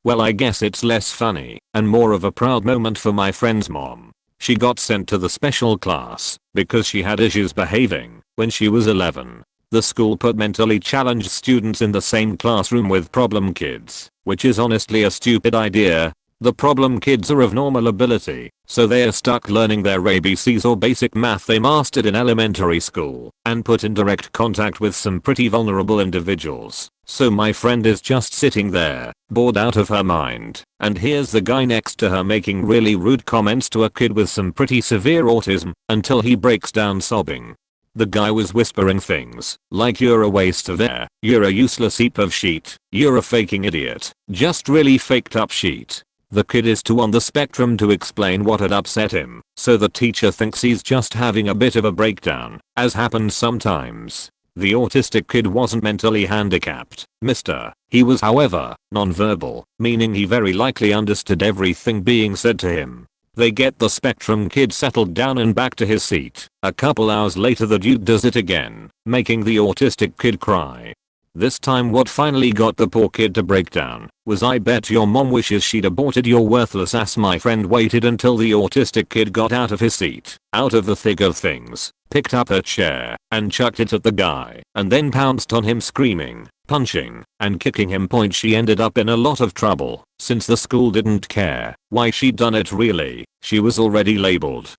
Well, I guess it's less funny and more of a proud moment for my friend's mom. She got sent to the special class because she had issues behaving when she was 11. The school put mentally challenged students in the same classroom with problem kids, which is honestly a stupid idea. The problem kids are of normal ability, so they are stuck learning their ABCs or basic math they mastered in elementary school, and put in direct contact with some pretty vulnerable individuals. So my friend is just sitting there, bored out of her mind, and here's the guy next to her making really rude comments to a kid with some pretty severe autism, until he breaks down sobbing. The guy was whispering things like, "You're a waste of air, you're a useless heap of shit, you're a faking idiot, just really faked up shit." The kid is too on the spectrum to explain what had upset him, so the teacher thinks he's just having a bit of a breakdown, as happens sometimes. The autistic kid wasn't mentally handicapped, mister. He was, however, nonverbal, meaning he very likely understood everything being said to him. They get the spectrum kid settled down and back to his seat. A couple hours later the dude does it again, making the autistic kid cry. This time what finally got the poor kid to break down was, "I bet your mom wishes she'd aborted your worthless ass." My friend waited until the autistic kid got out of his seat, out of the thick of things, picked up her chair and chucked it at the guy, and then pounced on him screaming, punching, and kicking him. She ended up in a lot of trouble since the school didn't care why she'd done it really. She was already labeled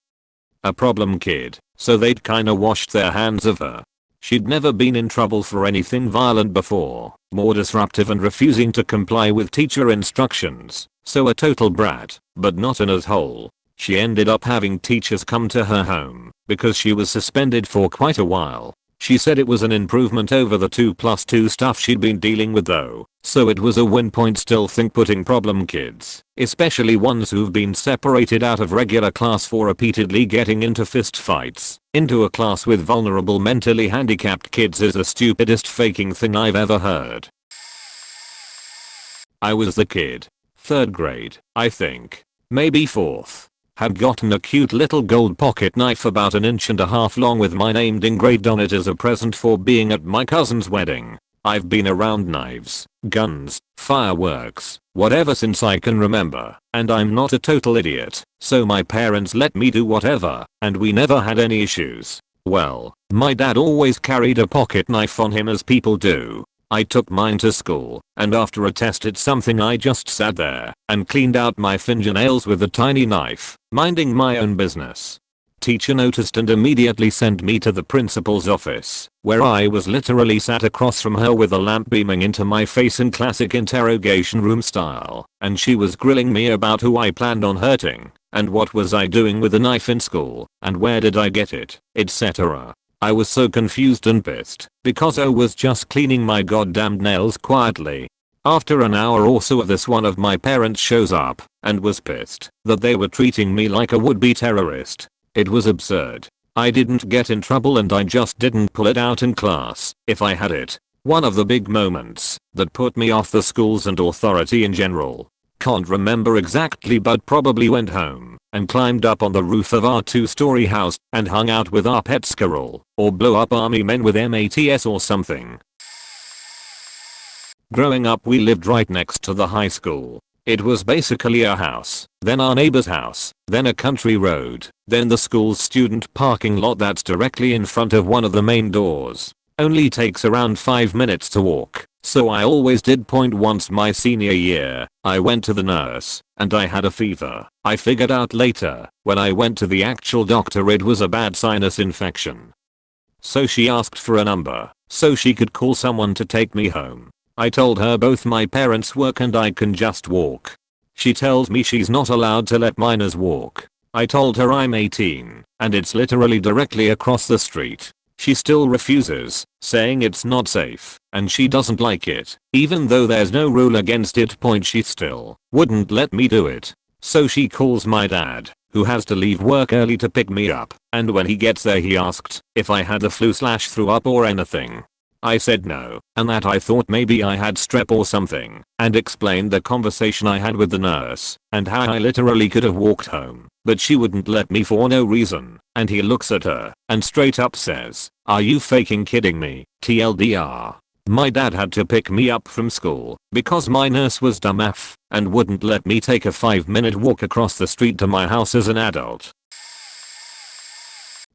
a problem kid, so they'd kinda washed their hands of her. She'd never been in trouble for anything violent before, more disruptive and refusing to comply with teacher instructions, so a total brat, but not an asshole. She ended up having teachers come to her home because she was suspended for quite a while. She said it was an improvement over the 2+2 stuff she'd been dealing with though, so it was a win point. Still think putting problem kids, especially ones who've been separated out of regular class for repeatedly getting into fist fights, into a class with vulnerable mentally handicapped kids is the stupidest faking thing I've ever heard. I was the kid. 3rd grade, I think. Maybe 4th. Had gotten a cute little gold pocket knife about 1.5 inches long with my name engraved on it as a present for being at my cousin's wedding. I've been around knives, guns, fireworks, whatever since I can remember, and I'm not a total idiot, so my parents let me do whatever, and we never had any issues. Well, my dad always carried a pocket knife on him as people do. I took mine to school, and after a test at something I just sat there and cleaned out my fingernails with a tiny knife, minding my own business. Teacher noticed and immediately sent me to the principal's office, where I was literally sat across from her with a lamp beaming into my face in classic interrogation room style, and she was grilling me about who I planned on hurting, and what was I doing with a knife in school, and where did I get it, etc. I was so confused and pissed, because I was just cleaning my goddamned nails quietly. After an hour or so of this, one of my parents shows up, and was pissed that they were treating me like a would-be terrorist. It was absurd. I didn't get in trouble and I just didn't pull it out in class, if I had it. One of the big moments that put me off the schools and authority in general. Can't remember exactly, but probably went home and climbed up on the roof of our 2-story house and hung out with our pet squirrel, or blow up army men with MATS or something. Growing up we lived right next to the high school. It was basically a house, then our neighbor's house, then a country road, then the school's student parking lot that's directly in front of one of the main doors. Only takes around 5 minutes to walk, so I always did. Once my senior year, I went to the nurse, and I had a fever. I figured out later, when I went to the actual doctor, it was a bad sinus infection. So she asked for a number, so she could call someone to take me home. I told her both my parents work and I can just walk. She tells me she's not allowed to let minors walk. I told her I'm 18, and it's literally directly across the street. She still refuses, saying it's not safe, and she doesn't like it, even though there's no rule against it. She still wouldn't let me do it. So she calls my dad, who has to leave work early to pick me up, and when he gets there he asked if I had the flu/threw up or anything. I said no, and that I thought maybe I had strep or something, and explained the conversation I had with the nurse, and how I literally could have walked home, but she wouldn't let me for no reason, and he looks at her, and straight up says, "Are you fucking kidding me?" TLDR. My dad had to pick me up from school, because my nurse was dumb AF, and wouldn't let me take a 5-minute walk across the street to my house as an adult.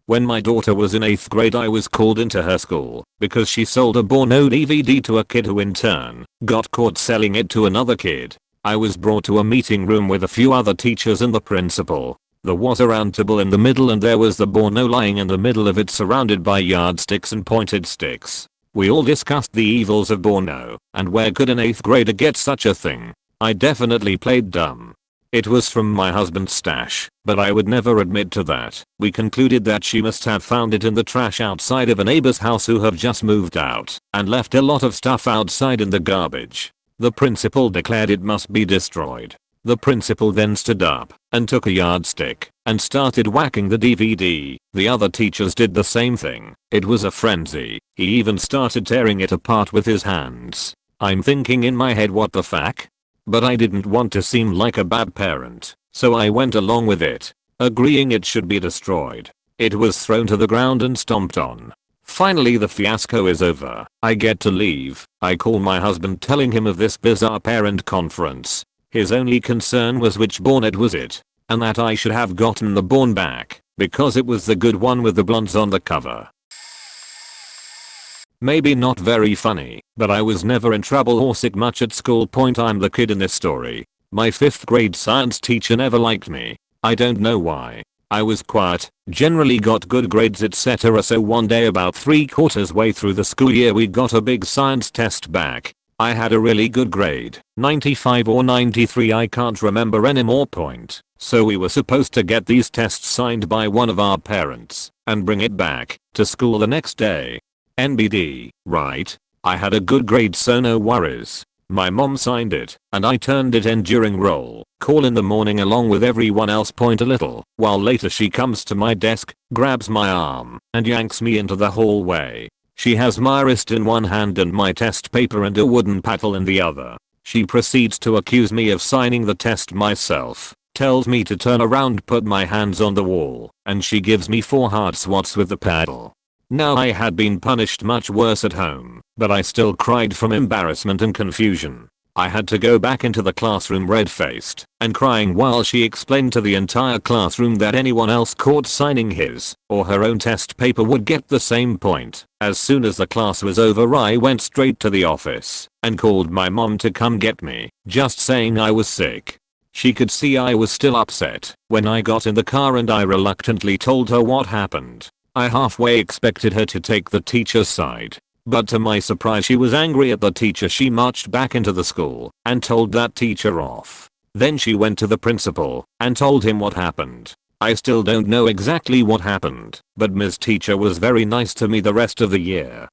When my daughter was in 8th grade I was called into her school because she sold a porno DVD to a kid who in turn got caught selling it to another kid. I was brought to a meeting room with a few other teachers and the principal. There was a round table in the middle and there was the porno lying in the middle of it, surrounded by yardsticks and pointed sticks. We all discussed the evils of porno and where could an 8th grader get such a thing. I definitely played dumb. It was from my husband's stash, but I would never admit to that. We concluded that she must have found it in the trash outside of a neighbor's house who have just moved out and left a lot of stuff outside in the garbage. The principal declared it must be destroyed. The principal then stood up and took a yardstick and started whacking the DVD. The other teachers did the same thing. It was a frenzy. He even started tearing it apart with his hands. I'm thinking in my head, what the fuck? But I didn't want to seem like a bad parent, so I went along with it, agreeing it should be destroyed. It was thrown to the ground and stomped on. Finally the fiasco is over. I get to leave. I call my husband telling him of this bizarre parent conference. His only concern was which Born was it, and that I should have gotten the Born back, because it was the good one with the blondes on the cover. Maybe not very funny, but I was never in trouble or sick much at school. I'm the kid in this story. My 5th grade science teacher never liked me. I don't know why. I was quiet, generally got good grades etc. So one day about 3/4 way through the school year we got a big science test back. I had a really good grade, 95 or 93, I can't remember anymore. So we were supposed to get these tests signed by one of our parents and bring it back to school the next day. NBD, right? I had a good grade so no worries. My mom signed it, and I turned it in during roll call in the morning along with everyone else. Point a little, while later she comes to my desk, grabs my arm, and yanks me into the hallway. She has my wrist in one hand and my test paper and a wooden paddle in the other. She proceeds to accuse me of signing the test myself, tells me to turn around, put my hands on the wall, and she gives me 4 hard swats with the paddle. Now I had been punished much worse at home, but I still cried from embarrassment and confusion. I had to go back into the classroom red-faced and crying while she explained to the entire classroom that anyone else caught signing his or her own test paper would get the same point. As soon as the class was over, I went straight to the office and called my mom to come get me, just saying I was sick. She could see I was still upset when I got in the car and I reluctantly told her what happened. I halfway expected her to take the teacher's side, but to my surprise she was angry at the teacher. She marched back into the school and told that teacher off. Then she went to the principal and told him what happened. I still don't know exactly what happened, but Ms. Teacher was very nice to me the rest of the year.